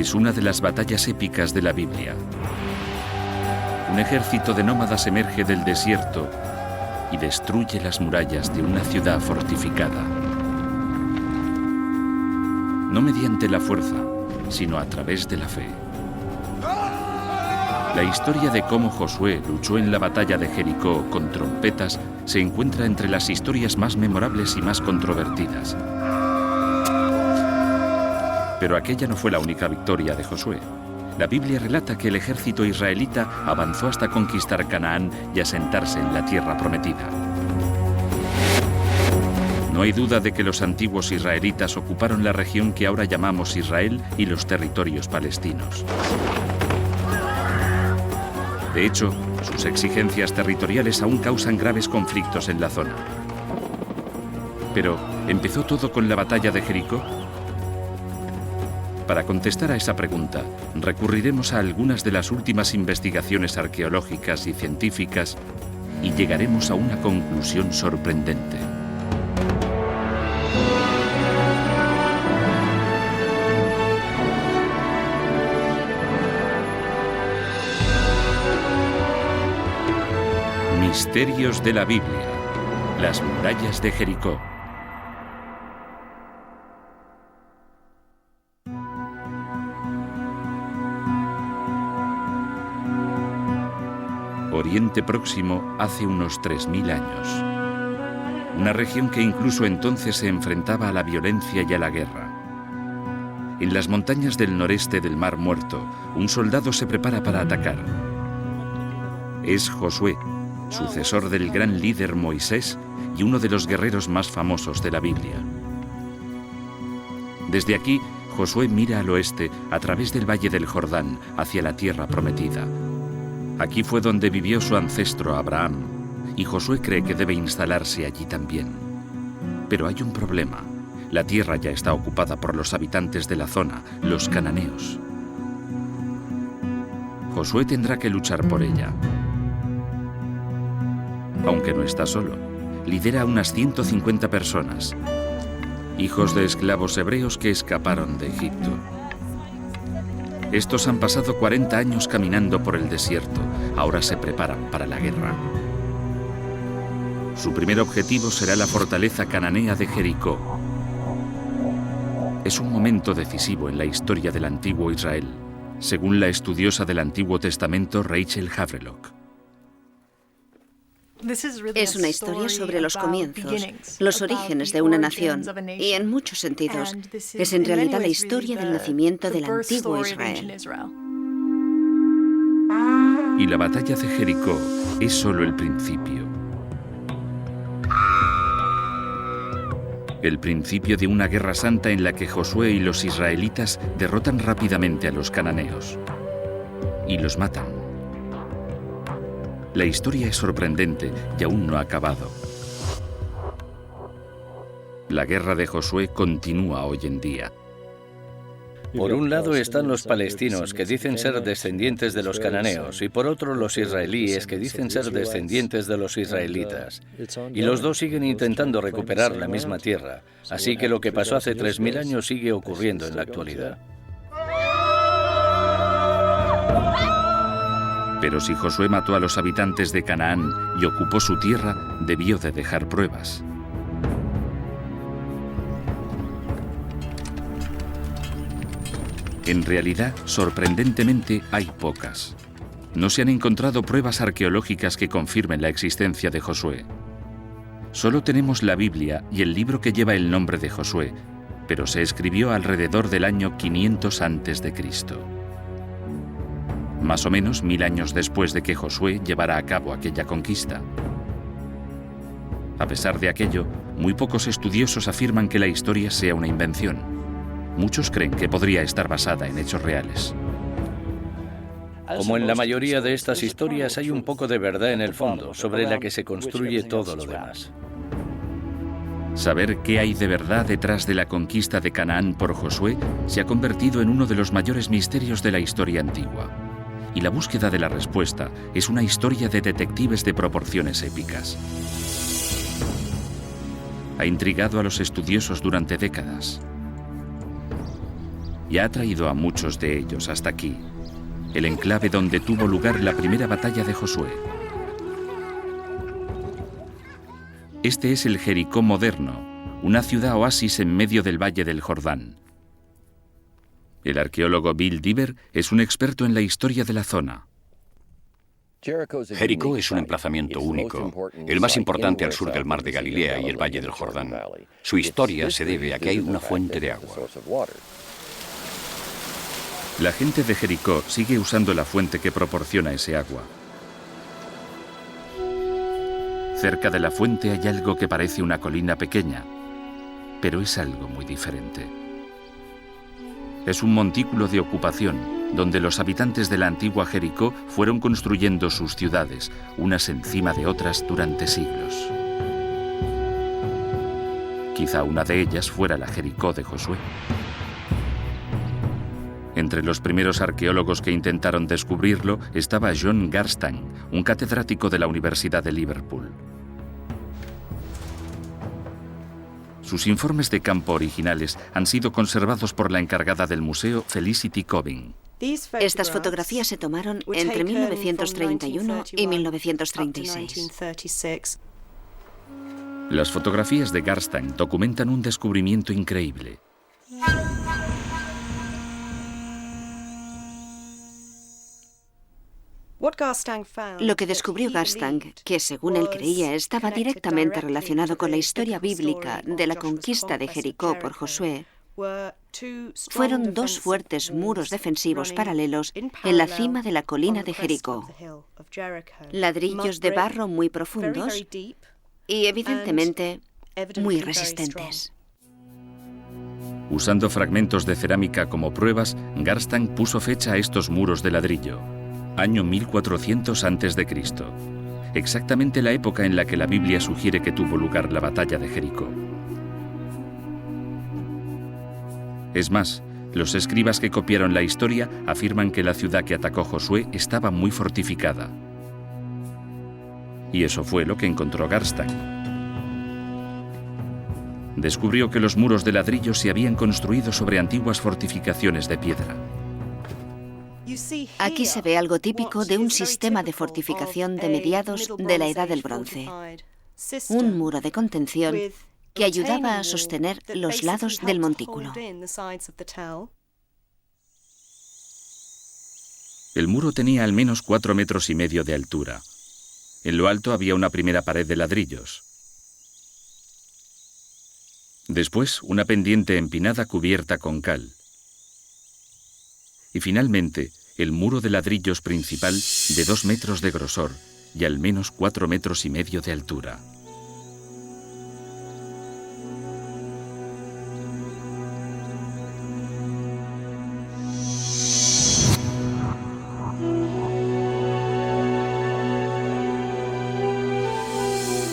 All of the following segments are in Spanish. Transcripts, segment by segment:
Es una de las batallas épicas de la Biblia. Un ejército de nómadas emerge del desierto y destruye las murallas de una ciudad fortificada. No mediante la fuerza, sino a través de la fe. La historia de cómo Josué luchó en la batalla de Jericó con trompetas se encuentra entre las historias más memorables y más controvertidas. Pero aquella no fue la única victoria de Josué. La Biblia relata que el ejército israelita avanzó hasta conquistar Canaán y asentarse en la tierra prometida. No hay duda de que los antiguos israelitas ocuparon la región que ahora llamamos Israel y los territorios palestinos. De hecho, sus exigencias territoriales aún causan graves conflictos en la zona. Pero, ¿empezó todo con la batalla de Jericó? Para contestar a esa pregunta, recurriremos a algunas de las últimas investigaciones arqueológicas y científicas y llegaremos a una conclusión sorprendente. Misterios de la Biblia. Las murallas de Jericó. Oriente Próximo hace unos 3000 años. Una región que incluso entonces se enfrentaba a la violencia y a la guerra. En las montañas del noreste del Mar Muerto, un soldado se prepara para atacar. Es Josué, sucesor del gran líder Moisés y uno de los guerreros más famosos de la Biblia. Desde aquí, Josué mira al oeste a través del valle del Jordán hacia la tierra prometida. Aquí fue donde vivió su ancestro Abraham, y Josué cree que debe instalarse allí también. Pero hay un problema. La tierra ya está ocupada por los habitantes de la zona, los cananeos. Josué tendrá que luchar por ella. Aunque no está solo, lidera a unas 150 personas, hijos de esclavos hebreos que escaparon de Egipto. Estos han pasado 40 años caminando por el desierto, ahora se preparan para la guerra. Su primer objetivo será la fortaleza cananea de Jericó. Es un momento decisivo en la historia del antiguo Israel, según la estudiosa del Antiguo Testamento Rachel Havelock. Es una historia sobre los comienzos, los orígenes de una nación, y en muchos sentidos es en realidad la historia del nacimiento del antiguo Israel. Y la batalla de Jericó es solo el principio. El principio de una guerra santa en la que Josué y los israelitas derrotan rápidamente a los cananeos y los matan. La historia es sorprendente y aún no ha acabado. La guerra de Josué continúa hoy en día. Por un lado están los palestinos, que dicen ser descendientes de los cananeos, y por otro los israelíes, que dicen ser descendientes de los israelitas. Y los dos siguen intentando recuperar la misma tierra, así que lo que pasó hace 3000 años sigue ocurriendo en la actualidad. Pero si Josué mató a los habitantes de Canaán y ocupó su tierra, debió de dejar pruebas. En realidad, sorprendentemente, hay pocas. No se han encontrado pruebas arqueológicas que confirmen la existencia de Josué. Solo tenemos la Biblia y el libro que lleva el nombre de Josué, pero se escribió alrededor del año 500 a.C. Más o menos 1000 años después de que Josué llevara a cabo aquella conquista. A pesar de aquello, muy pocos estudiosos afirman que la historia sea una invención. Muchos creen que podría estar basada en hechos reales. Como en la mayoría de estas historias, hay un poco de verdad en el fondo, sobre la que se construye todo lo demás. Saber qué hay de verdad detrás de la conquista de Canaán por Josué se ha convertido en uno de los mayores misterios de la historia antigua. Y la búsqueda de la respuesta es una historia de detectives de proporciones épicas. Ha intrigado a los estudiosos durante décadas. y ha atraído a muchos de ellos hasta aquí, el enclave donde tuvo lugar la primera batalla de Josué. Este es el Jericó moderno, una ciudad oasis en medio del valle del Jordán. El arqueólogo Bill Dever es un experto en la historia de la zona. Jericó es un emplazamiento único, el más importante al sur del mar de Galilea y el valle del Jordán. Su historia se debe a que hay una fuente de agua. La gente de Jericó sigue usando la fuente que proporciona ese agua. Cerca de la fuente hay algo que parece una colina pequeña, pero es algo muy diferente. Es un montículo de ocupación, donde los habitantes de la antigua Jericó fueron construyendo sus ciudades, unas encima de otras durante siglos. Quizá una de ellas fuera la Jericó de Josué. Entre los primeros arqueólogos que intentaron descubrirlo estaba John Garstang, un catedrático de la Universidad de Liverpool. Sus informes de campo originales han sido conservados por la encargada del museo, Felicity Cobbing. Estas fotografías se tomaron entre 1931 y 1936. Las fotografías de Garstang documentan un descubrimiento increíble. Lo que descubrió Garstang, que según él creía estaba directamente relacionado con la historia bíblica de la conquista de Jericó por Josué, fueron dos fuertes muros defensivos paralelos en la cima de la colina de Jericó. Ladrillos de barro muy profundos y, evidentemente, muy resistentes. Usando fragmentos de cerámica como pruebas, Garstang puso fecha a estos muros de ladrillo. Año 1400 a.C., exactamente la época en la que la Biblia sugiere que tuvo lugar la batalla de Jericó. Es más, los escribas que copiaron la historia afirman que la ciudad que atacó Josué estaba muy fortificada. Y eso fue lo que encontró Garstang. Descubrió que los muros de ladrillo se habían construido sobre antiguas fortificaciones de piedra. Aquí se ve algo típico de un sistema de fortificación de mediados de la Edad del Bronce. Un muro de contención que ayudaba a sostener los lados del montículo. El muro tenía al menos 4,5 metros de altura. En lo alto había una primera pared de ladrillos. Después, una pendiente empinada cubierta con cal. Y finalmente, el muro de ladrillos principal de 2 metros de grosor y al menos 4,5 metros de altura.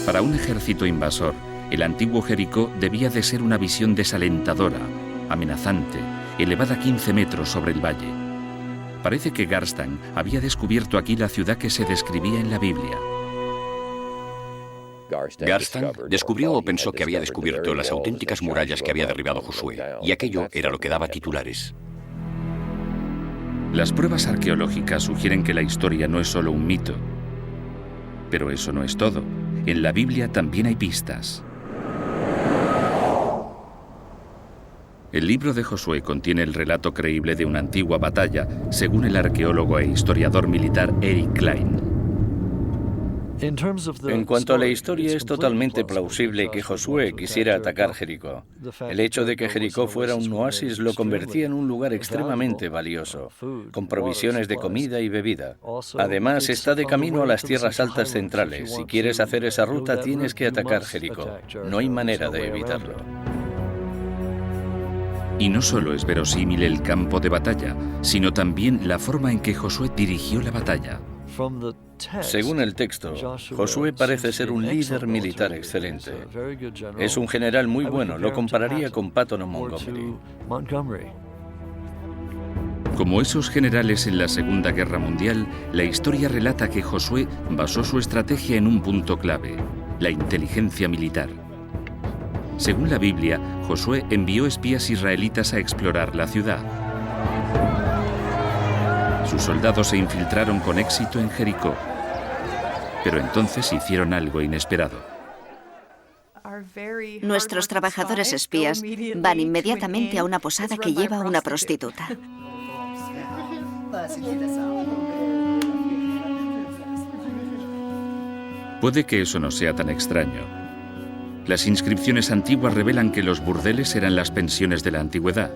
Para un ejército invasor, el antiguo Jericó debía de ser una visión desalentadora, amenazante, elevada 15 metros sobre el valle. Parece que Garstang había descubierto aquí la ciudad que se describía en la Biblia. Garstang descubrió o pensó que había descubierto las auténticas murallas que había derribado Josué, y aquello era lo que daba titulares. Las pruebas arqueológicas sugieren que la historia no es solo un mito. Pero eso no es todo. En la Biblia también hay pistas. El libro de Josué contiene el relato creíble de una antigua batalla, según el arqueólogo e historiador militar Eric Klein. En cuanto a la historia, es totalmente plausible que Josué quisiera atacar Jericó. El hecho de que Jericó fuera un oasis lo convertía en un lugar extremadamente valioso, con provisiones de comida y bebida. Además, está de camino a las tierras altas centrales. Si quieres hacer esa ruta, tienes que atacar Jericó. No hay manera de evitarlo. Y no solo es verosímil el campo de batalla, sino también la forma en que Josué dirigió la batalla. Según el texto, Josué parece ser un líder militar excelente. Es un general muy bueno, lo compararía con Patton o Montgomery. Como esos generales en la Segunda Guerra Mundial, la historia relata que Josué basó su estrategia en un punto clave: la inteligencia militar. Según la Biblia, Josué envió espías israelitas a explorar la ciudad. Sus soldados se infiltraron con éxito en Jericó, pero entonces hicieron algo inesperado. Nuestros trabajadores espías van inmediatamente a una posada que lleva a una prostituta. Puede que eso no sea tan extraño. Las inscripciones antiguas revelan que los burdeles eran las pensiones de la antigüedad.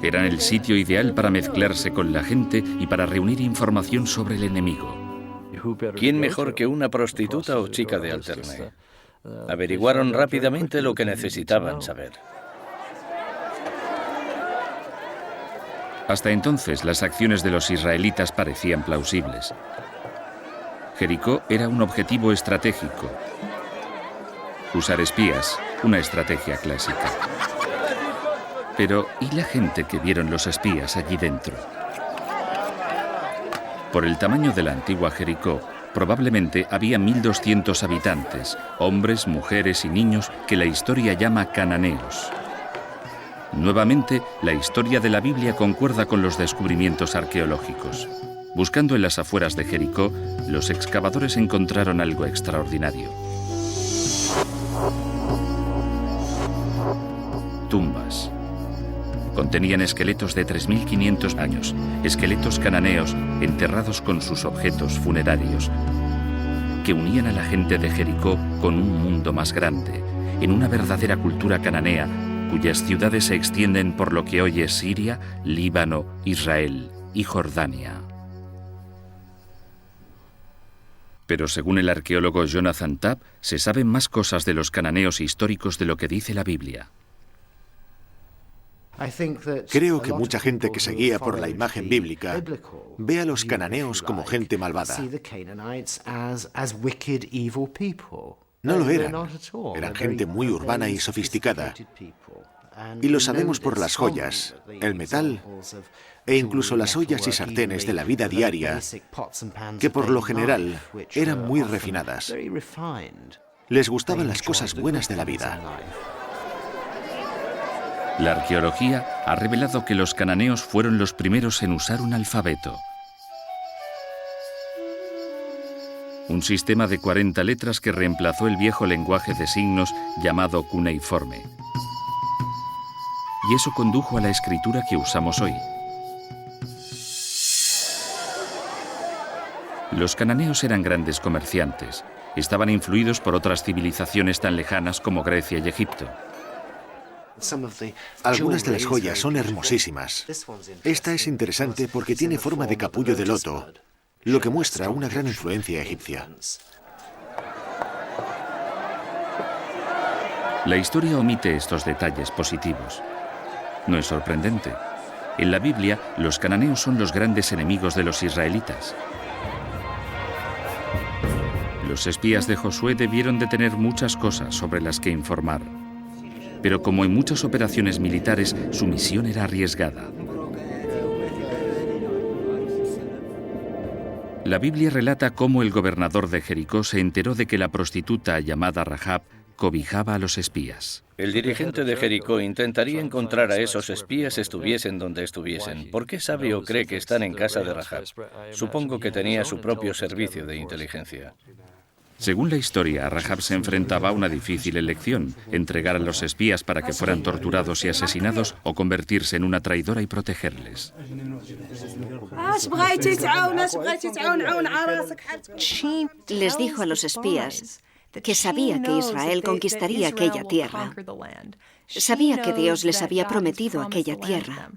Eran el sitio ideal para mezclarse con la gente y para reunir información sobre el enemigo. ¿Quién mejor que una prostituta o chica de alterne? Averiguaron rápidamente lo que necesitaban saber. Hasta entonces, las acciones de los israelitas parecían plausibles. Jericó era un objetivo estratégico. Usar espías, una estrategia clásica. Pero, ¿y la gente que vieron los espías allí dentro? Por el tamaño de la antigua Jericó, probablemente había 1.200 habitantes, hombres, mujeres y niños que la historia llama cananeos. Nuevamente, la historia de la Biblia concuerda con los descubrimientos arqueológicos. Buscando en las afueras de Jericó, los excavadores encontraron algo extraordinario. Tumbas. Contenían esqueletos de 3.500 años, esqueletos cananeos enterrados con sus objetos funerarios, que unían a la gente de Jericó con un mundo más grande, en una verdadera cultura cananea, cuyas ciudades se extienden por lo que hoy es Siria, Líbano, Israel y Jordania. Pero según el arqueólogo Jonathan Tabb, se saben más cosas de los cananeos históricos de lo que dice la Biblia. Creo que mucha gente que se guía por la imagen bíblica ve a los cananeos como gente malvada. No lo eran. Eran gente muy urbana y sofisticada. Y lo sabemos por las joyas, el metal e incluso las ollas y sartenes de la vida diaria, que por lo general eran muy refinadas. Les gustaban las cosas buenas de la vida. La arqueología ha revelado que los cananeos fueron los primeros en usar un alfabeto. Un sistema de 40 letras que reemplazó el viejo lenguaje de signos llamado cuneiforme. Y eso condujo a la escritura que usamos hoy. Los cananeos eran grandes comerciantes. Estaban influidos por otras civilizaciones tan lejanas como Grecia y Egipto. Algunas de las joyas son hermosísimas. Esta es interesante porque tiene forma de capullo de loto, lo que muestra una gran influencia egipcia. La historia omite estos detalles positivos. No es sorprendente. En la Biblia, los cananeos son los grandes enemigos de los israelitas. Los espías de Josué debieron de tener muchas cosas sobre las que informar. Pero como en muchas operaciones militares, su misión era arriesgada. La Biblia relata cómo el gobernador de Jericó se enteró de que la prostituta llamada Rahab cobijaba a los espías. El dirigente de Jericó intentaría encontrar a esos espías estuviesen donde estuviesen. ¿Por qué sabe o cree que están en casa de Rahab? Supongo que tenía su propio servicio de inteligencia. Según la historia, Rahab se enfrentaba a una difícil elección: entregar a los espías para que fueran torturados y asesinados o convertirse en una traidora y protegerles. Les dijo a los espías que sabía que Israel conquistaría aquella tierra. Sabía que Dios les había prometido aquella tierra.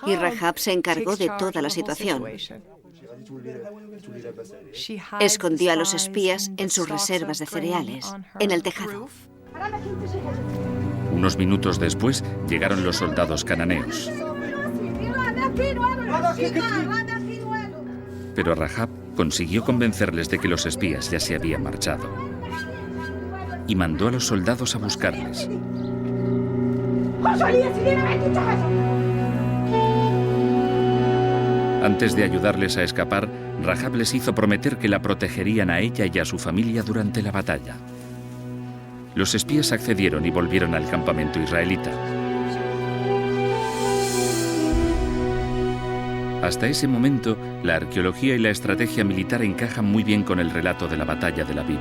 Y Rahab se encargó de toda la situación. Escondió a los espías en sus reservas de cereales, en el tejado. Unos minutos después llegaron los soldados cananeos. Pero Rahab consiguió convencerles de que los espías ya se habían marchado y mandó a los soldados a buscarles. Antes de ayudarles a escapar, Rahab les hizo prometer que la protegerían a ella y a su familia durante la batalla. Los espías accedieron y volvieron al campamento israelita. Hasta ese momento, la arqueología y la estrategia militar encajan muy bien con el relato de la batalla de la Biblia.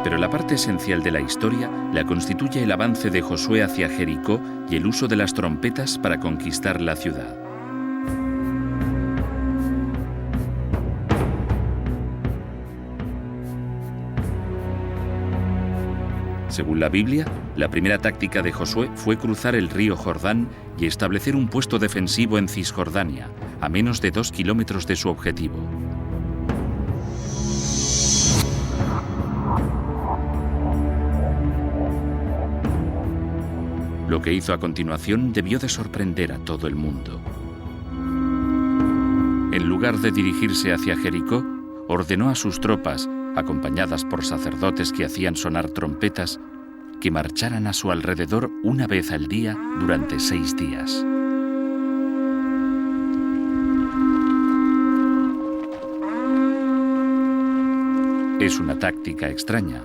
Pero la parte esencial de la historia la constituye el avance de Josué hacia Jericó y el uso de las trompetas para conquistar la ciudad. Según la Biblia, la primera táctica de Josué fue cruzar el río Jordán y establecer un puesto defensivo en Cisjordania, a menos de 2 kilómetros de su objetivo. Lo que hizo a continuación debió de sorprender a todo el mundo. En lugar de dirigirse hacia Jericó, ordenó a sus tropas, acompañadas por sacerdotes que hacían sonar trompetas, que marcharan a su alrededor una vez al día durante 6 días. Es una táctica extraña.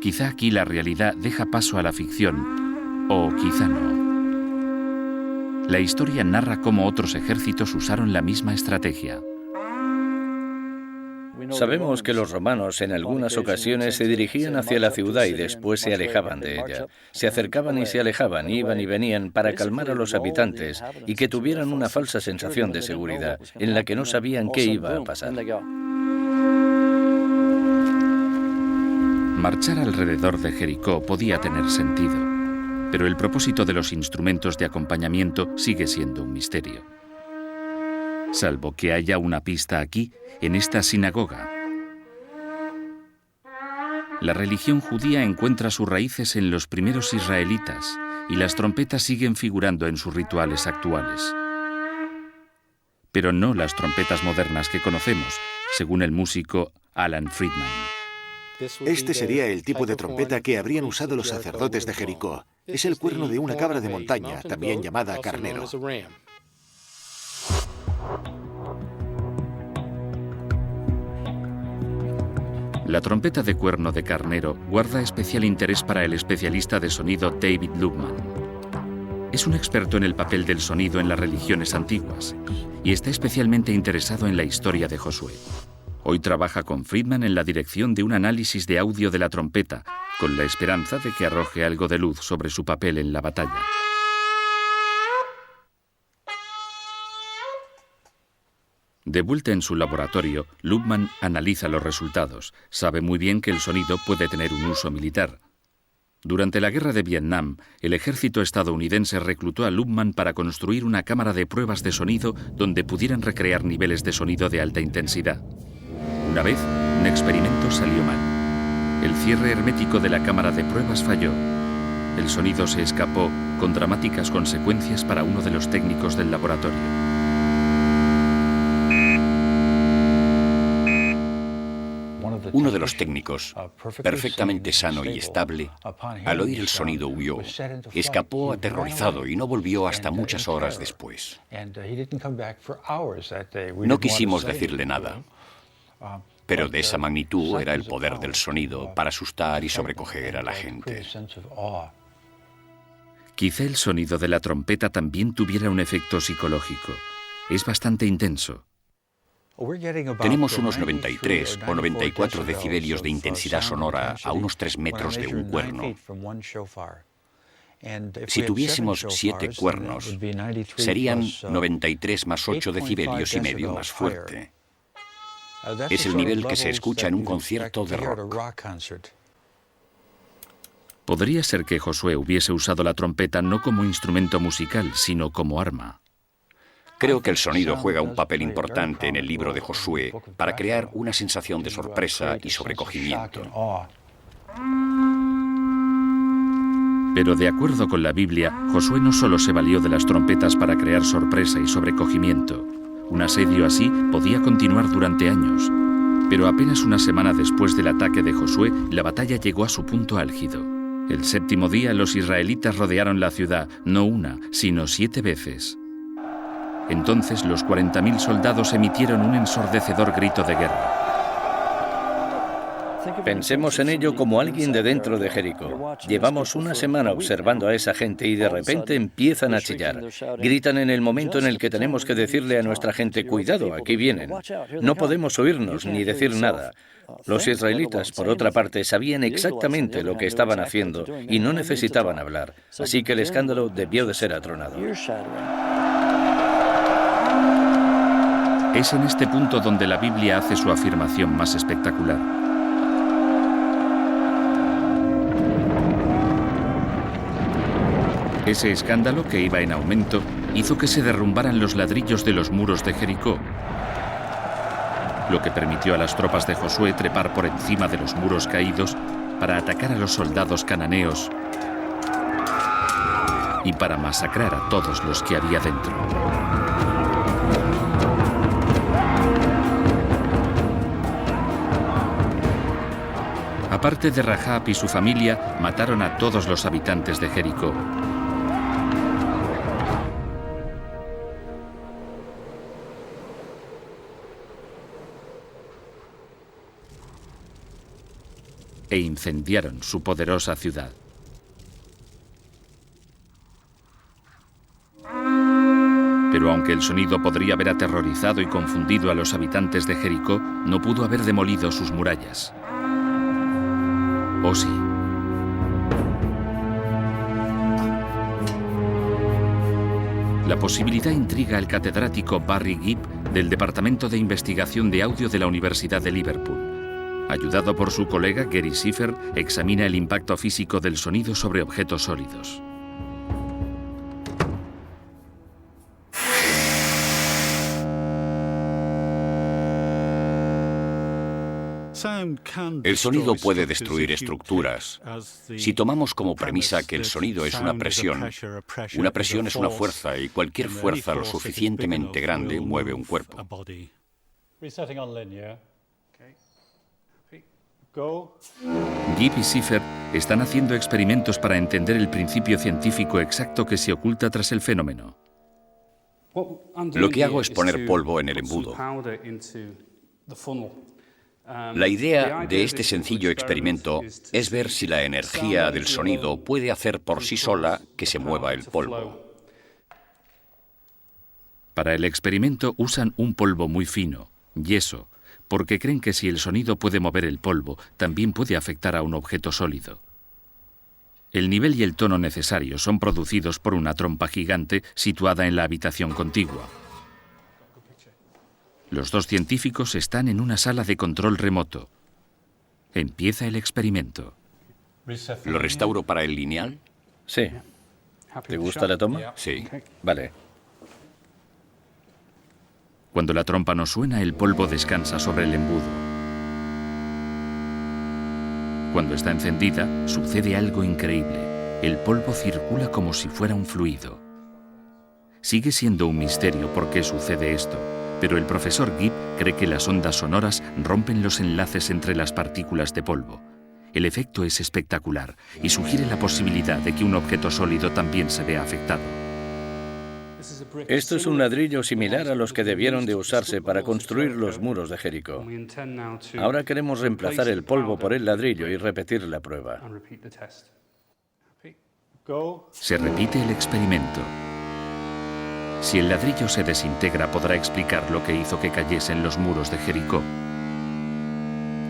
Quizá aquí la realidad deja paso a la ficción, o quizá no. La historia narra cómo otros ejércitos usaron la misma estrategia. Sabemos que los romanos en algunas ocasiones se dirigían hacia la ciudad y después se alejaban de ella. Se acercaban y se alejaban, iban y venían para calmar a los habitantes y que tuvieran una falsa sensación de seguridad en la que no sabían qué iba a pasar. Marchar alrededor de Jericó podía tener sentido, pero el propósito de los instrumentos de acompañamiento sigue siendo un misterio. Salvo que haya una pista aquí, en esta sinagoga. La religión judía encuentra sus raíces en los primeros israelitas y las trompetas siguen figurando en sus rituales actuales. Pero no las trompetas modernas que conocemos, según el músico Alan Friedman. Este sería el tipo de trompeta que habrían usado los sacerdotes de Jericó. Es el cuerno de una cabra de montaña, también llamada carnero. La trompeta de cuerno de carnero guarda especial interés para el especialista de sonido David Lubman. Es un experto en el papel del sonido en las religiones antiguas y está especialmente interesado en la historia de Josué. Hoy trabaja con Friedman en la dirección de un análisis de audio de la trompeta, con la esperanza de que arroje algo de luz sobre su papel en la batalla. De vuelta en su laboratorio, Lubman analiza los resultados. Sabe muy bien que el sonido puede tener un uso militar. Durante la guerra de Vietnam, el ejército estadounidense reclutó a Lubman para construir una cámara de pruebas de sonido donde pudieran recrear niveles de sonido de alta intensidad. Una vez, un experimento salió mal. El cierre hermético de la cámara de pruebas falló. El sonido se escapó, con dramáticas consecuencias para uno de los técnicos del laboratorio. Uno de los técnicos, perfectamente sano y estable, al oír el sonido huyó, escapó aterrorizado y no volvió hasta muchas horas después. No quisimos decirle nada, pero de esa magnitud era el poder del sonido para asustar y sobrecoger a la gente. Quizá el sonido de la trompeta también tuviera un efecto psicológico. Es bastante intenso. Tenemos unos 93 o 94 decibelios de intensidad sonora a unos 3 metros de un cuerno. Si tuviésemos 7 cuernos, serían 93 más 8 decibelios y medio más fuerte. Es el nivel que se escucha en un concierto de rock. Podría ser que Josué hubiese usado la trompeta no como instrumento musical, sino como arma. Creo que el sonido juega un papel importante en el libro de Josué para crear una sensación de sorpresa y sobrecogimiento. Pero de acuerdo con la Biblia, Josué no solo se valió de las trompetas para crear sorpresa y sobrecogimiento. Un asedio así podía continuar durante años. Pero apenas una semana después del ataque de Josué, la batalla llegó a su punto álgido. El 7º día, los israelitas rodearon la ciudad, no una, sino 7 veces. Entonces los 40.000 soldados emitieron un ensordecedor grito de guerra. Pensemos en ello como alguien de dentro de Jericó. Llevamos una semana observando a esa gente y de repente empiezan a chillar. Gritan en el momento en el que tenemos que decirle a nuestra gente, cuidado, aquí vienen. No podemos oírnos ni decir nada. Los israelitas, por otra parte, sabían exactamente lo que estaban haciendo y no necesitaban hablar. Así que el escándalo debió de ser atronado. Es en este punto donde la Biblia hace su afirmación más espectacular. Ese escándalo, que iba en aumento, hizo que se derrumbaran los ladrillos de los muros de Jericó, lo que permitió a las tropas de Josué trepar por encima de los muros caídos para atacar a los soldados cananeos y para masacrar a todos los que había dentro. Aparte de Rahab y su familia, mataron a todos los habitantes de Jericó. E incendiaron su poderosa ciudad. Pero aunque el sonido podría haber aterrorizado y confundido a los habitantes de Jericó, no pudo haber demolido sus murallas. ¿O sí? La posibilidad intriga al catedrático Barry Gibb del Departamento de Investigación de Audio de la Universidad de Liverpool. Ayudado por su colega Gary Schiffer, examina el impacto físico del sonido sobre objetos sólidos. El sonido puede destruir estructuras. Si tomamos como premisa que el sonido es una presión es una fuerza y cualquier fuerza lo suficientemente grande mueve un cuerpo. Gibb y Schiffer están haciendo experimentos para entender el principio científico exacto que se oculta tras el fenómeno. Lo que hago es poner polvo en el embudo. La idea de este sencillo experimento es ver si la energía del sonido puede hacer por sí sola que se mueva el polvo. Para el experimento usan un polvo muy fino, yeso, porque creen que si el sonido puede mover el polvo, también puede afectar a un objeto sólido. El nivel y el tono necesarios son producidos por una trompa gigante situada en la habitación contigua. Los dos científicos están en una sala de control remoto. Empieza el experimento. ¿Lo restauro para el lineal? Sí. ¿Te gusta la toma? Sí. Vale. Cuando la trompa no suena, el polvo descansa sobre el embudo. Cuando está encendida, sucede algo increíble. El polvo circula como si fuera un fluido. Sigue siendo un misterio por qué sucede esto, pero el profesor Gibb cree que las ondas sonoras rompen los enlaces entre las partículas de polvo. El efecto es espectacular y sugiere la posibilidad de que un objeto sólido también se vea afectado. Esto es un ladrillo similar a los que debieron de usarse para construir los muros de Jericó. Ahora queremos reemplazar el polvo por el ladrillo y repetir la prueba. Se repite el experimento. Si el ladrillo se desintegra, podrá explicar lo que hizo que cayesen los muros de Jericó.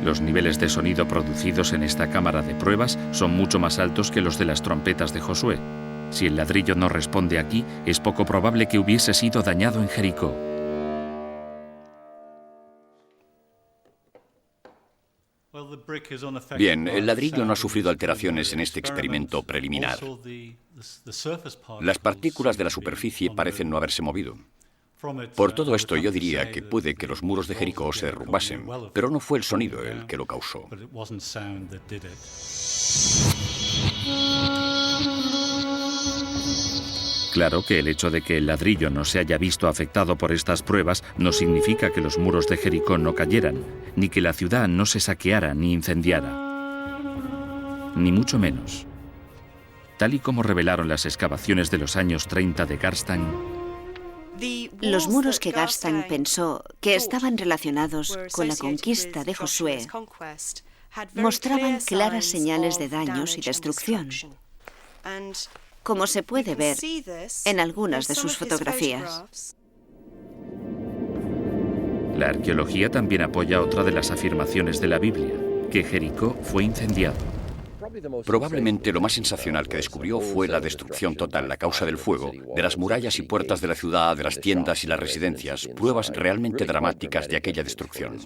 Los niveles de sonido producidos en esta cámara de pruebas son mucho más altos que los de las trompetas de Josué. Si el ladrillo no responde aquí, es poco probable que hubiese sido dañado en Jericó. Bien, el ladrillo no ha sufrido alteraciones en este experimento preliminar. Las partículas de la superficie parecen no haberse movido. Por todo esto, yo diría que puede que los muros de Jericó se derrumbasen, pero no fue el sonido el que lo causó. Claro que el hecho de que el ladrillo no se haya visto afectado por estas pruebas no significa que los muros de Jericó no cayeran, ni que la ciudad no se saqueara ni incendiara. Ni mucho menos. Tal y como revelaron las excavaciones de los años 30 de Garstang, los muros que Garstang pensó que estaban relacionados con la conquista de Josué mostraban claras señales de daños y destrucción, como se puede ver en algunas de sus fotografías. La arqueología también apoya otra de las afirmaciones de la Biblia, que Jericó fue incendiado. Probablemente lo más sensacional que descubrió fue la destrucción total a causa del fuego, de las murallas y puertas de la ciudad, de las tiendas y las residencias, pruebas realmente dramáticas de aquella destrucción.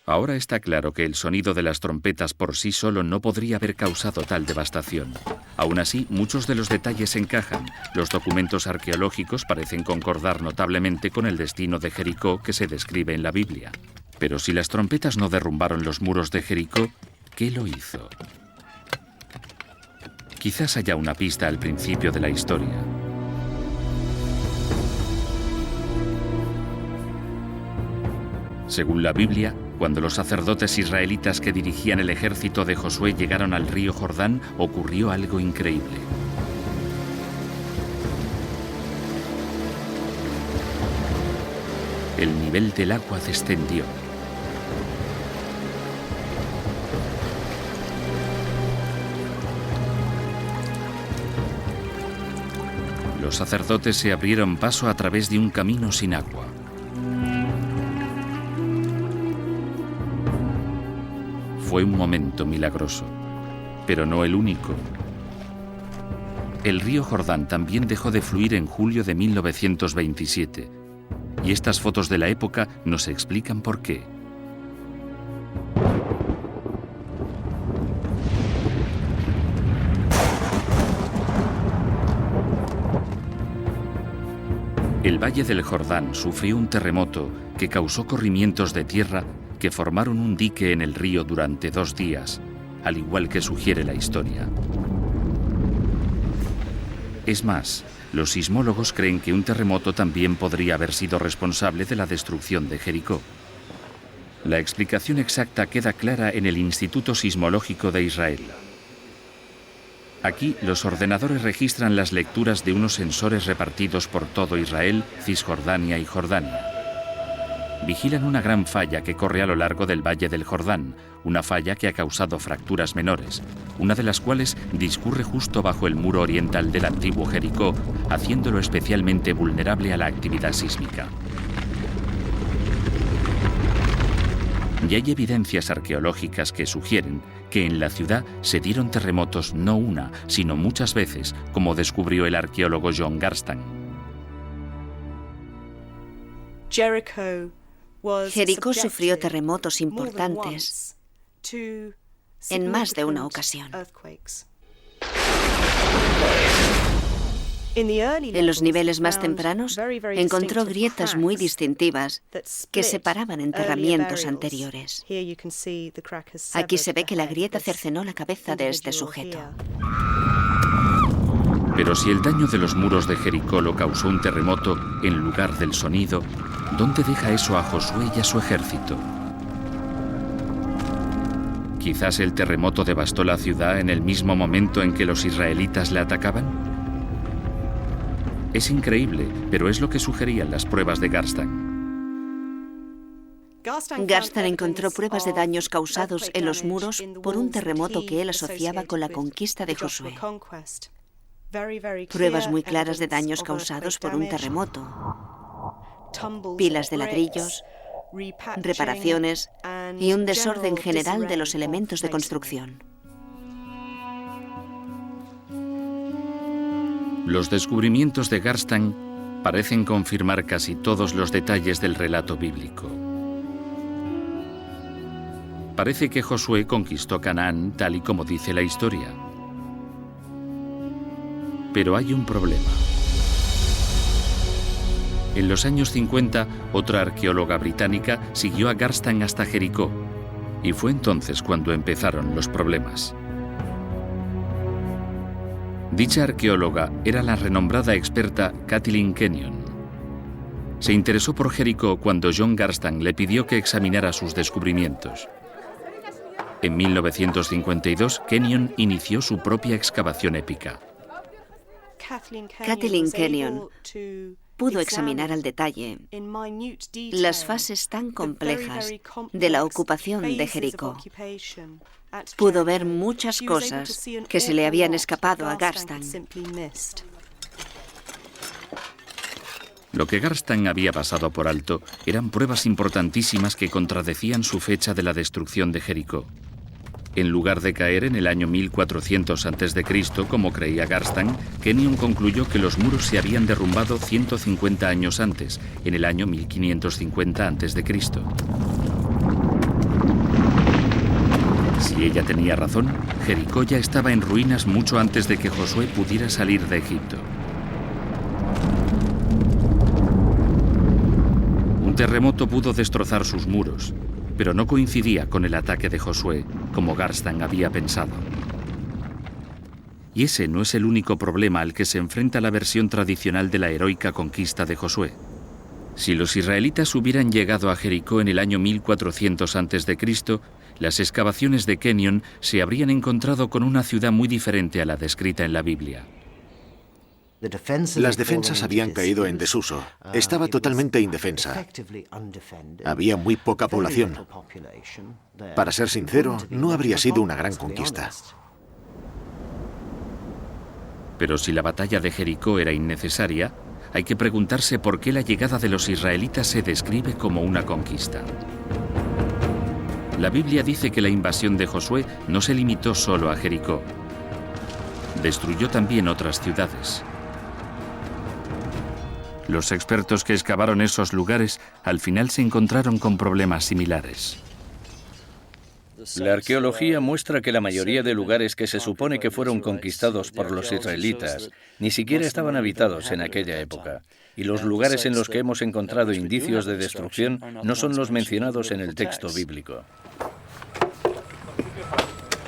Ahora está claro que el sonido de las trompetas por sí solo no podría haber causado tal devastación. Aún así, muchos de los detalles encajan. Los documentos arqueológicos parecen concordar notablemente con el destino de Jericó que se describe en la Biblia. Pero si las trompetas no derrumbaron los muros de Jericó, ¿qué lo hizo? Quizás haya una pista al principio de la historia. Según la Biblia, cuando los sacerdotes israelitas que dirigían el ejército de Josué llegaron al río Jordán, ocurrió algo increíble. El nivel del agua descendió. Los sacerdotes se abrieron paso a través de un camino sin agua. Fue un momento milagroso, pero no el único. El río Jordán también dejó de fluir en julio de 1927, y estas fotos de la época nos explican por qué. El Valle del Jordán sufrió un terremoto que causó corrimientos de tierra que formaron un dique en el río durante 2 días, al igual que sugiere la historia. Es más, los sismólogos creen que un terremoto también podría haber sido responsable de la destrucción de Jericó. La explicación exacta queda clara en el Instituto Sismológico de Israel. Aquí, los ordenadores registran las lecturas de unos sensores repartidos por todo Israel, Cisjordania y Jordania. Vigilan una gran falla que corre a lo largo del Valle del Jordán, una falla que ha causado fracturas menores, una de las cuales discurre justo bajo el muro oriental del antiguo Jericó, haciéndolo especialmente vulnerable a la actividad sísmica. Y hay evidencias arqueológicas que sugieren que en la ciudad se dieron terremotos no una, sino muchas veces, como descubrió el arqueólogo John Garstang. Jericó sufrió terremotos importantes en más de una ocasión. En los niveles más tempranos encontró grietas muy distintivas que separaban enterramientos anteriores. Aquí se ve que la grieta cercenó la cabeza de este sujeto. Pero si el daño de los muros de Jericó lo causó un terremoto en lugar del sonido, ¿dónde deja eso a Josué y a su ejército? ¿Quizás el terremoto devastó la ciudad en el mismo momento en que los israelitas la atacaban? Es increíble, pero es lo que sugerían las pruebas de Garstang. Garstang encontró pruebas de daños causados en los muros por un terremoto que él asociaba con la conquista de Josué. Pruebas muy claras de daños causados por un terremoto. Pilas de ladrillos, reparaciones y un desorden general de los elementos de construcción. Los descubrimientos de Garstang parecen confirmar casi todos los detalles del relato bíblico. Parece que Josué conquistó Canaán tal y como dice la historia. Pero hay un problema. En los años 50, otra arqueóloga británica siguió a Garstang hasta Jericó, y fue entonces cuando empezaron los problemas. Dicha arqueóloga era la renombrada experta Kathleen Kenyon. Se interesó por Jericó cuando John Garstang le pidió que examinara sus descubrimientos. En 1952, Kenyon inició su propia excavación épica. Kathleen Kenyon pudo examinar al detalle las fases tan complejas de la ocupación de Jericó. Pudo ver muchas cosas que se le habían escapado a Garstang. Lo que Garstang había pasado por alto eran pruebas importantísimas que contradecían su fecha de la destrucción de Jericó. En lugar de caer en el año 1400 a.C., como creía Garstang, Kenyon concluyó que los muros se habían derrumbado 150 años antes, en el año 1550 a.C. Si ella tenía razón, Jericó ya estaba en ruinas mucho antes de que Josué pudiera salir de Egipto. Un terremoto pudo destrozar sus muros, pero no coincidía con el ataque de Josué, como Garstang había pensado. Y ese no es el único problema al que se enfrenta la versión tradicional de la heroica conquista de Josué. Si los israelitas hubieran llegado a Jericó en el año 1400 a.C., las excavaciones de Kenyon se habrían encontrado con una ciudad muy diferente a la descrita en la Biblia. Las defensas habían caído en desuso. Estaba totalmente indefensa. Había muy poca población. Para ser sincero, no habría sido una gran conquista. Pero si la batalla de Jericó era innecesaria, hay que preguntarse por qué la llegada de los israelitas se describe como una conquista. La Biblia dice que la invasión de Josué no se limitó solo a Jericó. Destruyó también otras ciudades. Los expertos que excavaron esos lugares al final se encontraron con problemas similares. La arqueología muestra que la mayoría de lugares que se supone que fueron conquistados por los israelitas ni siquiera estaban habitados en aquella época, y los lugares en los que hemos encontrado indicios de destrucción no son los mencionados en el texto bíblico.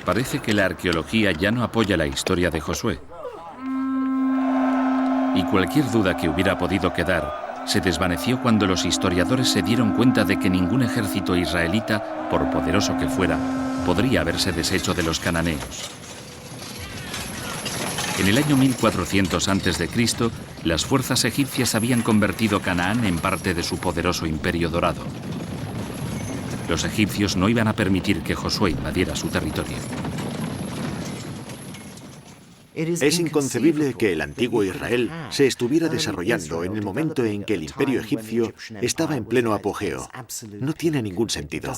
Parece que la arqueología ya no apoya la historia de Josué. Y cualquier duda que hubiera podido quedar se desvaneció cuando los historiadores se dieron cuenta de que ningún ejército israelita, por poderoso que fuera, podría haberse deshecho de los cananeos. En el año 1400 a.C., las fuerzas egipcias habían convertido Canaán en parte de su poderoso imperio dorado. Los egipcios no iban a permitir que Josué invadiera su territorio. Es inconcebible que el antiguo Israel se estuviera desarrollando en el momento en que el imperio egipcio estaba en pleno apogeo. No tiene ningún sentido.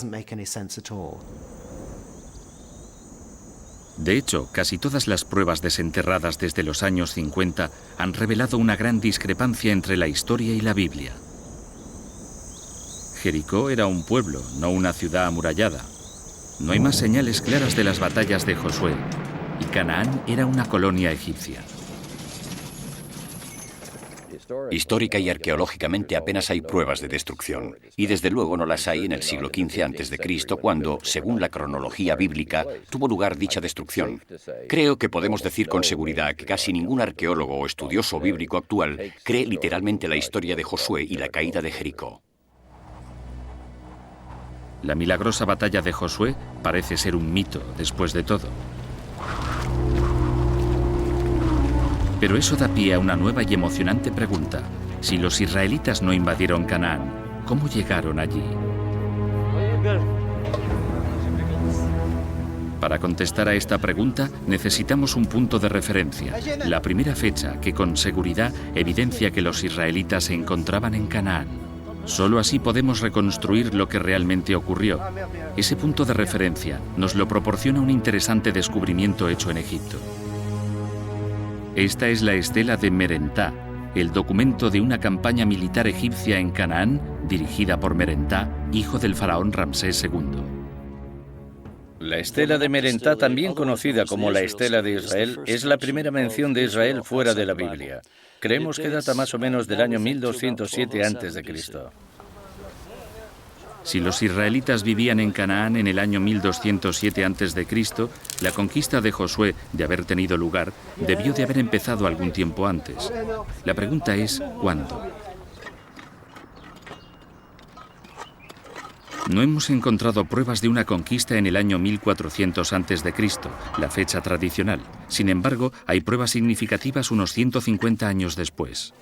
De hecho, casi todas las pruebas desenterradas desde los años 50 han revelado una gran discrepancia entre la historia y la Biblia. Jericó era un pueblo, no una ciudad amurallada. No hay más señales claras de las batallas de Josué. Y Canaán era una colonia egipcia. Histórica y arqueológicamente apenas hay pruebas de destrucción, y desde luego no las hay en el siglo XV a.C., cuando, según la cronología bíblica, tuvo lugar dicha destrucción. Creo que podemos decir con seguridad que casi ningún arqueólogo o estudioso bíblico actual cree literalmente la historia de Josué y la caída de Jericó. La milagrosa batalla de Josué parece ser un mito, después de todo. Pero eso da pie a una nueva y emocionante pregunta. Si los israelitas no invadieron Canaán, ¿cómo llegaron allí? Para contestar a esta pregunta, necesitamos un punto de referencia, la primera fecha que con seguridad evidencia que los israelitas se encontraban en Canaán. Solo así podemos reconstruir lo que realmente ocurrió. Ese punto de referencia nos lo proporciona un interesante descubrimiento hecho en Egipto. Esta es la estela de Merentá, el documento de una campaña militar egipcia en Canaán dirigida por Merentá, hijo del faraón Ramsés II. La estela de Merentá, también conocida como la estela de Israel, es la primera mención de Israel fuera de la Biblia. Creemos que data más o menos del año 1207 a.C. Si los israelitas vivían en Canaán en el año 1207 a.C., la conquista de Josué, de haber tenido lugar, debió de haber empezado algún tiempo antes. La pregunta es, ¿cuándo? No hemos encontrado pruebas de una conquista en el año 1400 a.C., la fecha tradicional. Sin embargo, hay pruebas significativas unos 150 años después.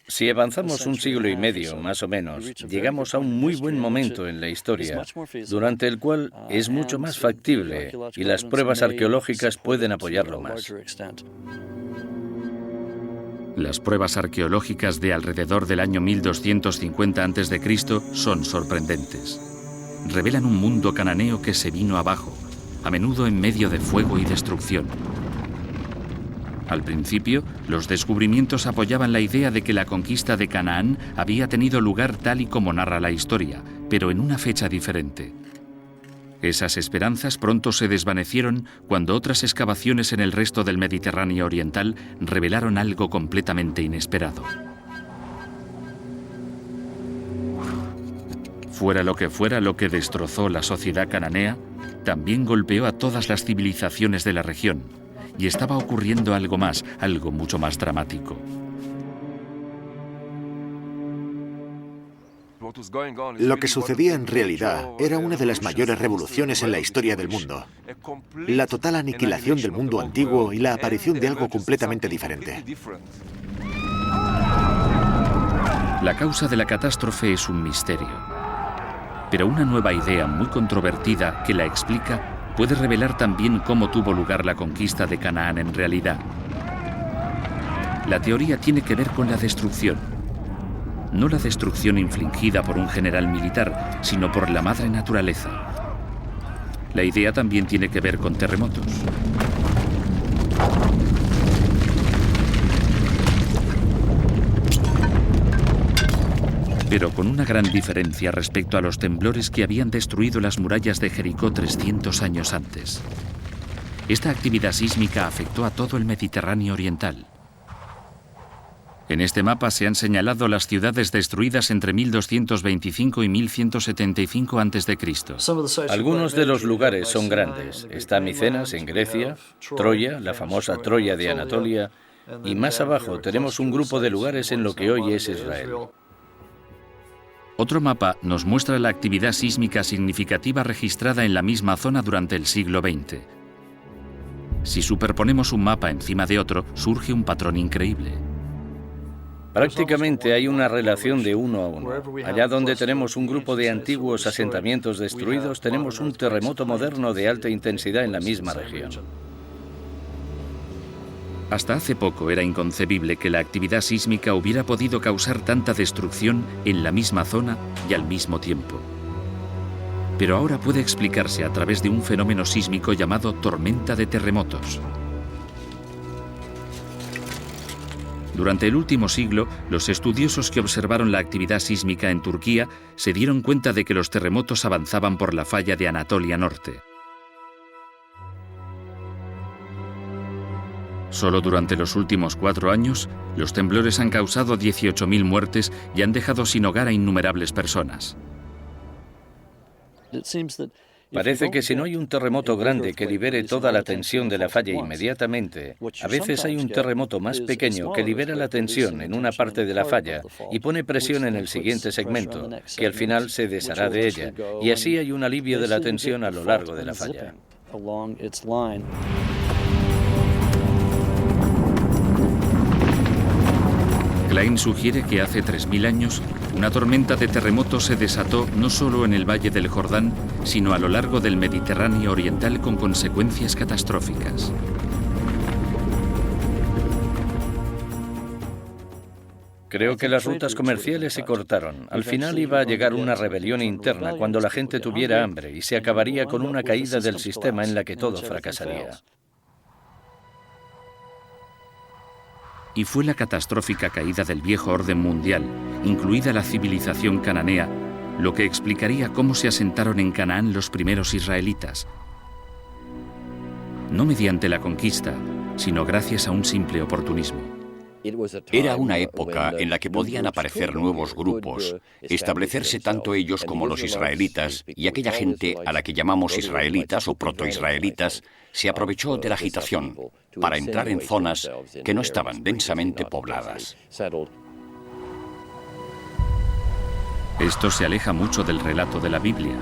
Si avanzamos un siglo y medio, más o menos, llegamos a un muy buen momento en la historia, durante el cual es mucho más factible y las pruebas arqueológicas pueden apoyarlo más. Las pruebas arqueológicas de alrededor del año 1250 a.C. son sorprendentes. Revelan un mundo cananeo que se vino abajo, a menudo en medio de fuego y destrucción. Al principio, los descubrimientos apoyaban la idea de que la conquista de Canaán había tenido lugar tal y como narra la historia, pero en una fecha diferente. Esas esperanzas pronto se desvanecieron cuando otras excavaciones en el resto del Mediterráneo oriental revelaron algo completamente inesperado. Fuera lo que destrozó la sociedad cananea, también golpeó a todas las civilizaciones de la región, y estaba ocurriendo algo más, algo mucho más dramático. Lo que sucedía en realidad era una de las mayores revoluciones en la historia del mundo. La total aniquilación del mundo antiguo y la aparición de algo completamente diferente. La causa de la catástrofe es un misterio. Pero una nueva idea muy controvertida que la explica puede revelar también cómo tuvo lugar la conquista de Canaán en realidad. La teoría tiene que ver con la destrucción. No la destrucción infligida por un general militar, sino por la madre naturaleza. La idea también tiene que ver con terremotos. Pero con una gran diferencia respecto a los temblores que habían destruido las murallas de Jericó 300 años antes. Esta actividad sísmica afectó a todo el Mediterráneo oriental. En este mapa se han señalado las ciudades destruidas entre 1225 y 1175 a.C. Algunos de los lugares son grandes. Está Micenas, en Grecia, Troya, la famosa Troya de Anatolia, y más abajo tenemos un grupo de lugares en lo que hoy es Israel. Otro mapa nos muestra la actividad sísmica significativa registrada en la misma zona durante el siglo XX. Si superponemos un mapa encima de otro, surge un patrón increíble. Prácticamente hay una relación de 1 a 1. Allá donde tenemos un grupo de antiguos asentamientos destruidos, tenemos un terremoto moderno de alta intensidad en la misma región. Hasta hace poco era inconcebible que la actividad sísmica hubiera podido causar tanta destrucción en la misma zona y al mismo tiempo. Pero ahora puede explicarse a través de un fenómeno sísmico llamado tormenta de terremotos. Durante el último siglo, los estudiosos que observaron la actividad sísmica en Turquía se dieron cuenta de que los terremotos avanzaban por la falla de Anatolia Norte. Solo durante los últimos 4 años, los temblores han causado 18.000 muertes y han dejado sin hogar a innumerables personas. Parece que si no hay un terremoto grande que libere toda la tensión de la falla inmediatamente, a veces hay un terremoto más pequeño que libera la tensión en una parte de la falla y pone presión en el siguiente segmento, que al final se deshará de ella, y así hay un alivio de la tensión a lo largo de la falla. Klein sugiere que hace 3.000 años una tormenta de terremotos se desató no solo en el Valle del Jordán, sino a lo largo del Mediterráneo oriental con consecuencias catastróficas. Creo que las rutas comerciales se cortaron. Al final iba a llegar una rebelión interna cuando la gente tuviera hambre y se acabaría con una caída del sistema en la que todo fracasaría. Y fue la catastrófica caída del viejo orden mundial, incluida la civilización cananea, lo que explicaría cómo se asentaron en Canaán los primeros israelitas. No mediante la conquista, sino gracias a un simple oportunismo. Era una época en la que podían aparecer nuevos grupos, establecerse tanto ellos como los israelitas, y aquella gente a la que llamamos israelitas o protoisraelitas se aprovechó de la agitación para entrar en zonas que no estaban densamente pobladas. Esto se aleja mucho del relato de la Biblia.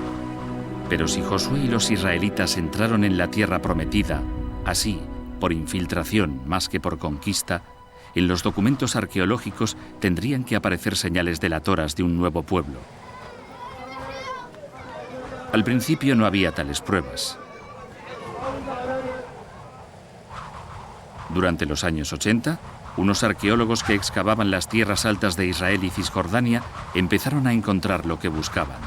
Pero si Josué y los israelitas entraron en la tierra prometida, así, por infiltración más que por conquista, en los documentos arqueológicos tendrían que aparecer señales delatoras de un nuevo pueblo. Al principio no había tales pruebas. Durante los años 80, unos arqueólogos que excavaban las tierras altas de Israel y Cisjordania empezaron a encontrar lo que buscaban.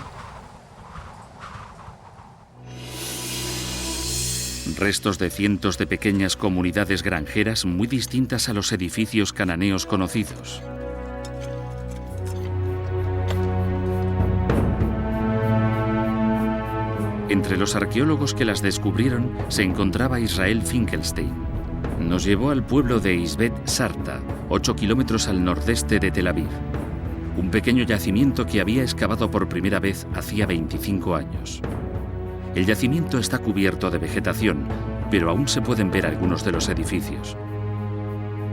Restos de cientos de pequeñas comunidades granjeras muy distintas a los edificios cananeos conocidos. Entre los arqueólogos que las descubrieron se encontraba Israel Finkelstein. Nos llevó al pueblo de Isbet Sarta, 8 kilómetros al nordeste de Tel Aviv. Un pequeño yacimiento que había excavado por primera vez hacía 25 años. El yacimiento está cubierto de vegetación, pero aún se pueden ver algunos de los edificios.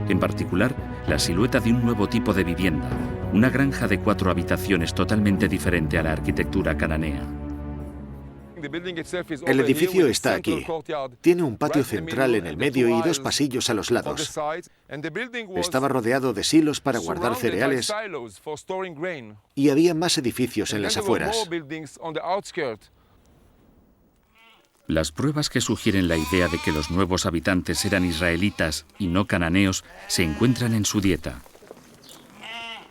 En particular, la silueta de un nuevo tipo de vivienda, una granja de 4 habitaciones totalmente diferente a la arquitectura cananea. El edificio está aquí. Tiene un patio central en el medio y 2 pasillos a los lados. Estaba rodeado de silos para guardar cereales y había más edificios en las afueras. Las pruebas que sugieren la idea de que los nuevos habitantes eran israelitas y no cananeos se encuentran en su dieta.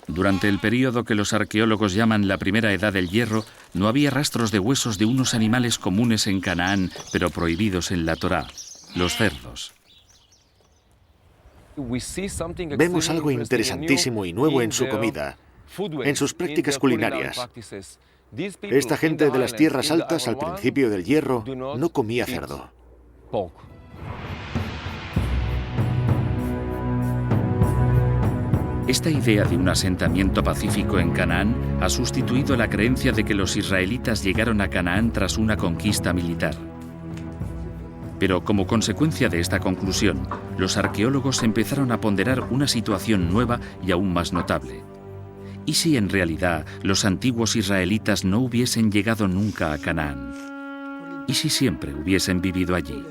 Durante el período que los arqueólogos llaman la primera edad del hierro, no había rastros de huesos de unos animales comunes en Canaán, pero prohibidos en la Torá, los cerdos. Vemos algo interesantísimo y nuevo en su comida, en sus prácticas culinarias. Esta gente de las tierras altas al principio del hierro no comía cerdo. Esta idea de un asentamiento pacífico en Canaán ha sustituido la creencia de que los israelitas llegaron a Canaán tras una conquista militar. Pero como consecuencia de esta conclusión, los arqueólogos empezaron a ponderar una situación nueva y aún más notable. ¿Y si en realidad los antiguos israelitas no hubiesen llegado nunca a Canaán? ¿Y si siempre hubiesen vivido allí?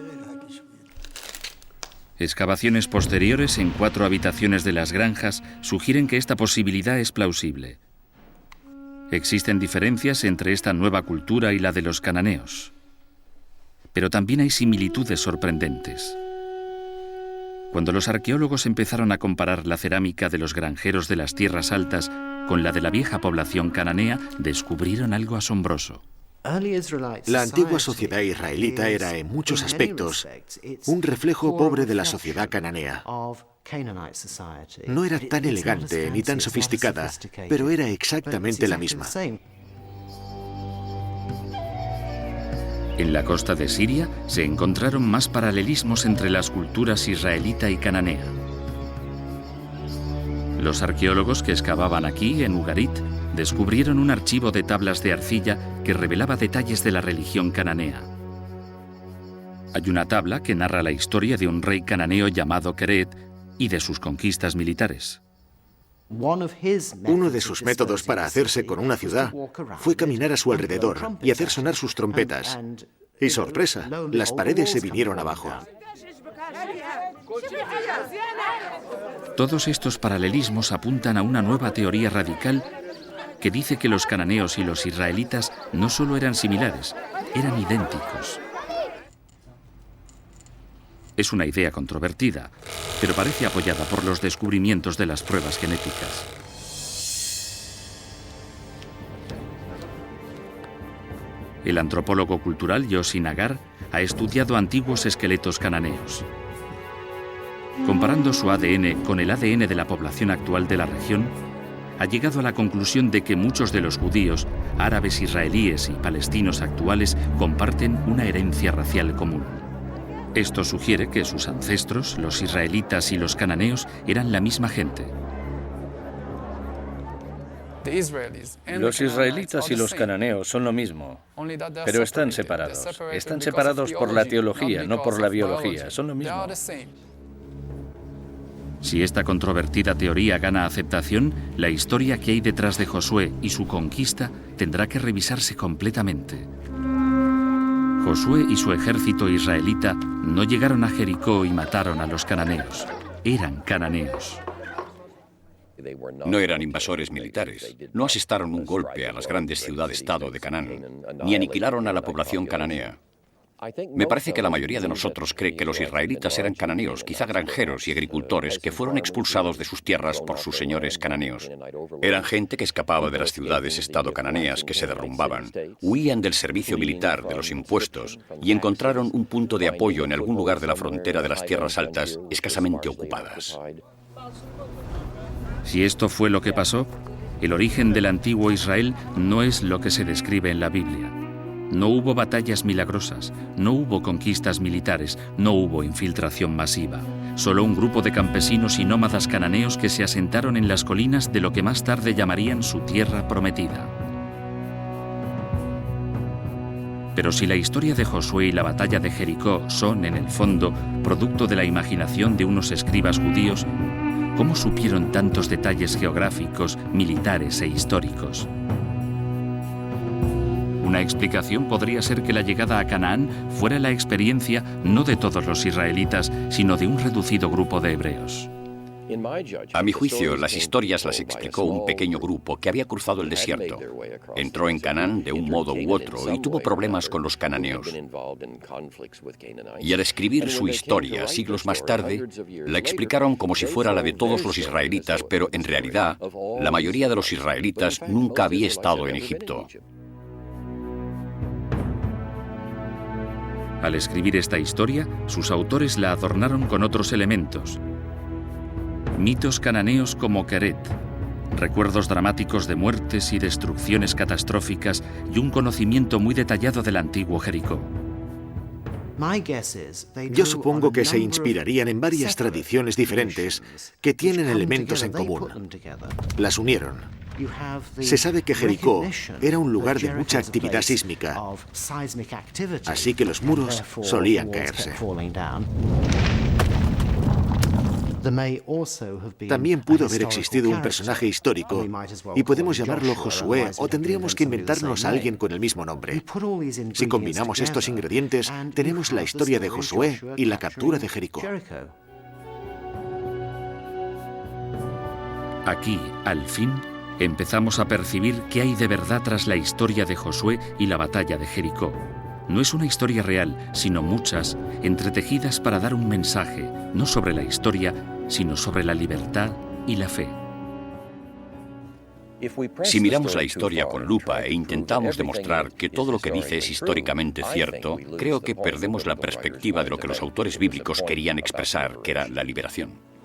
Excavaciones posteriores en 4 habitaciones de las granjas sugieren que esta posibilidad es plausible. Existen diferencias entre esta nueva cultura y la de los cananeos. Pero también hay similitudes sorprendentes. Cuando los arqueólogos empezaron a comparar la cerámica de los granjeros de las tierras altas con la de la vieja población cananea, descubrieron algo asombroso. La antigua sociedad israelita era, en muchos aspectos, un reflejo pobre de la sociedad cananea. No era tan elegante ni tan sofisticada, pero era exactamente la misma. En la costa de Siria se encontraron más paralelismos entre las culturas israelita y cananea. Los arqueólogos que excavaban aquí, en Ugarit, descubrieron un archivo de tablas de arcilla que revelaba detalles de la religión cananea. Hay una tabla que narra la historia de un rey cananeo llamado Keret y de sus conquistas militares. Uno de sus métodos para hacerse con una ciudad fue caminar a su alrededor y hacer sonar sus trompetas. Y sorpresa, las paredes se vinieron abajo. Todos estos paralelismos apuntan a una nueva teoría radical que dice que los cananeos y los israelitas no solo eran similares, eran idénticos. Es una idea controvertida, pero parece apoyada por los descubrimientos de las pruebas genéticas. El antropólogo cultural Yossi Nagar ha estudiado antiguos esqueletos cananeos. Comparando su ADN con el ADN de la población actual de la región, ha llegado a la conclusión de que muchos de los judíos, árabes israelíes y palestinos actuales comparten una herencia racial común. Esto sugiere que sus ancestros, los israelitas y los cananeos, eran la misma gente. Los israelitas y los cananeos son lo mismo, pero están separados. Están separados por la teología, no por la biología. Son lo mismo. Si esta controvertida teoría gana aceptación, la historia que hay detrás de Josué y su conquista tendrá que revisarse completamente. Josué y su ejército israelita no llegaron a Jericó y mataron a los cananeos. Eran cananeos. No eran invasores militares, no asestaron un golpe a las grandes ciudades-estado de Canaán, ni aniquilaron a la población cananea. Me parece que la mayoría de nosotros cree que los israelitas eran cananeos, quizá granjeros y agricultores que fueron expulsados de sus tierras por sus señores cananeos. Eran gente que escapaba de las ciudades-estado cananeas que se derrumbaban, huían del servicio militar, de los impuestos, y encontraron un punto de apoyo en algún lugar de la frontera de las tierras altas escasamente ocupadas. Si esto fue lo que pasó, el origen del antiguo Israel no es lo que se describe en la Biblia. No hubo batallas milagrosas, no hubo conquistas militares, no hubo infiltración masiva. Solo un grupo de campesinos y nómadas cananeos que se asentaron en las colinas de lo que más tarde llamarían su tierra prometida. Pero si la historia de Josué y la batalla de Jericó son, en el fondo, producto de la imaginación de unos escribas judíos, ¿cómo supieron tantos detalles geográficos, militares e históricos? Una explicación podría ser que la llegada a Canaán fuera la experiencia no de todos los israelitas, sino de un reducido grupo de hebreos. A mi juicio, las historias las explicó un pequeño grupo que había cruzado el desierto. Entró en Canaán de un modo u otro y tuvo problemas con los cananeos. Y al escribir su historia siglos más tarde, la explicaron como si fuera la de todos los israelitas, pero en realidad, la mayoría de los israelitas nunca había estado en Egipto. Al escribir esta historia, sus autores la adornaron con otros elementos. Mitos cananeos como Keret, recuerdos dramáticos de muertes y destrucciones catastróficas y un conocimiento muy detallado del antiguo Jericó. Yo supongo que se inspirarían en varias tradiciones diferentes que tienen elementos en común. Las unieron. Se sabe que Jericó era un lugar de mucha actividad sísmica, así que los muros solían caerse. También pudo haber existido un personaje histórico, y podemos llamarlo Josué, o tendríamos que inventarnos a alguien con el mismo nombre. Si combinamos estos ingredientes, tenemos la historia de Josué y la captura de Jericó. Aquí, al fin, empezamos a percibir qué hay de verdad tras la historia de Josué y la batalla de Jericó. No es una historia real, sino muchas, entretejidas para dar un mensaje, no sobre la historia, sino sobre la libertad y la fe. Si miramos la historia con lupa e intentamos demostrar que todo lo que dice es históricamente cierto, creo que perdemos la perspectiva de lo que los autores bíblicos querían expresar, que era la liberación.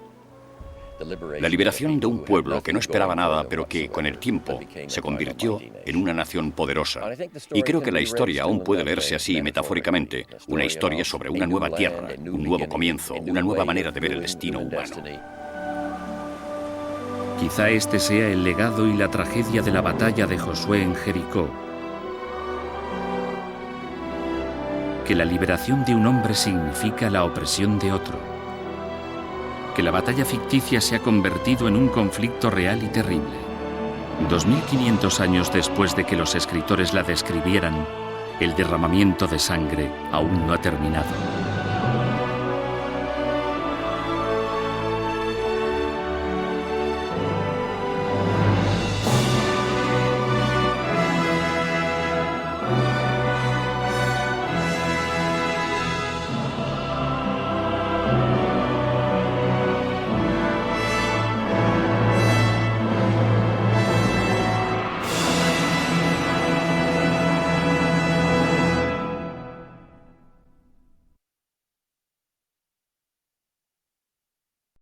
La liberación de un pueblo que no esperaba nada, pero que, con el tiempo, se convirtió en una nación poderosa. Y creo que la historia aún puede leerse así, metafóricamente, una historia sobre una nueva tierra, un nuevo comienzo, una nueva manera de ver el destino humano. Quizá este sea el legado y la tragedia de la batalla de Josué en Jericó. Que la liberación de un hombre significa la opresión de otro. Que la batalla ficticia se ha convertido en un conflicto real y terrible. 2500 años después de que los escritores la describieran, el derramamiento de sangre aún no ha terminado.